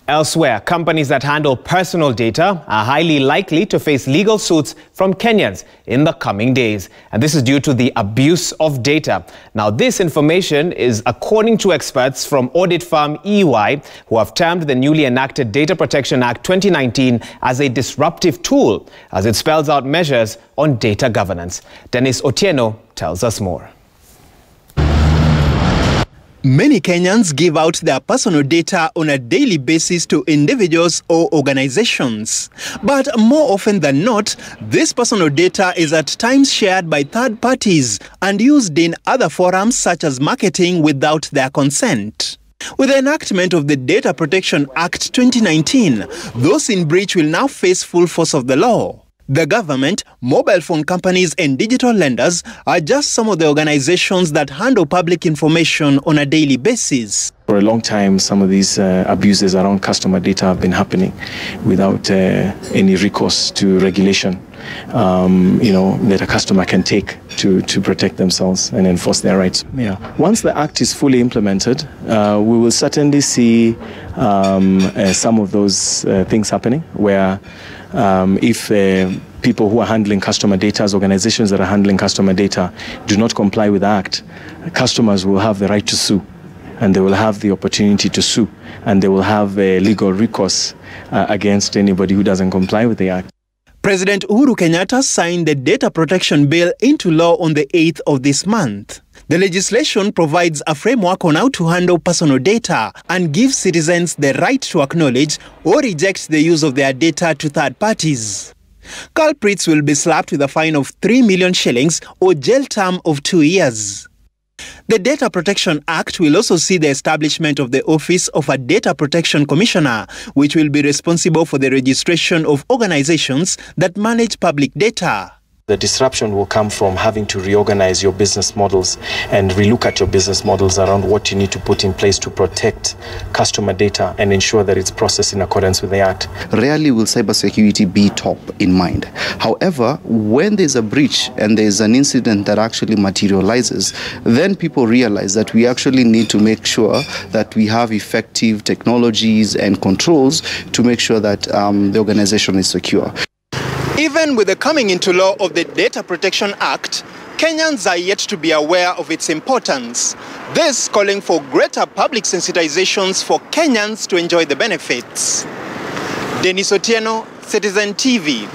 Elsewhere, companies that handle personal data are highly likely to face legal suits from Kenyans in the coming days. And this is due to the abuse of data. Now, this information is according to experts from audit firm EY, who have termed the newly enacted Data Protection Act 2019 as a disruptive tool, as it spells out measures on data governance. Dennis Otieno tells us more. Many Kenyans give out their personal data on a daily basis to individuals or organizations. But more often than not, this personal data is at times shared by third parties and used in other forums such as marketing without their consent. With the enactment of the Data Protection Act 2019, those in breach will now face full force of the law. The government, mobile phone companies and digital lenders are just some of the organizations that handle public information on a daily basis. For a long time, some of these abuses around customer data have been happening without any recourse to regulation, that a customer can take to protect themselves and enforce their rights. Yeah. Once the Act is fully implemented, we will certainly see some of those things happening where if people who are handling customer data, as organizations that are handling customer data, do not comply with the Act, customers will have the right to sue, and they will have the opportunity to sue, and they will have a legal recourse against anybody who doesn't comply with the Act. President Uhuru Kenyatta signed the Data Protection Bill into law on the 8th of this month. The legislation provides a framework on how to handle personal data and gives citizens the right to acknowledge or reject the use of their data to third parties. Culprits will be slapped with a fine of 3 million shillings or jail term of 2 years. The Data Protection Act will also see the establishment of the Office of a Data Protection Commissioner, which will be responsible for the registration of organizations that manage public data. The disruption will come from having to reorganize your business models and relook at your business models around what you need to put in place to protect customer data and ensure that it's processed in accordance with the Act. Rarely will cybersecurity be top in mind. However, when there's a breach and there's an incident that actually materializes, then people realize that we actually need to make sure that we have effective technologies and controls to make sure that the organization is secure. Even with the coming into law of the Data Protection Act, Kenyans are yet to be aware of its importance. This calling for greater public sensitizations for Kenyans to enjoy the benefits. Dennis Otieno, Citizen TV.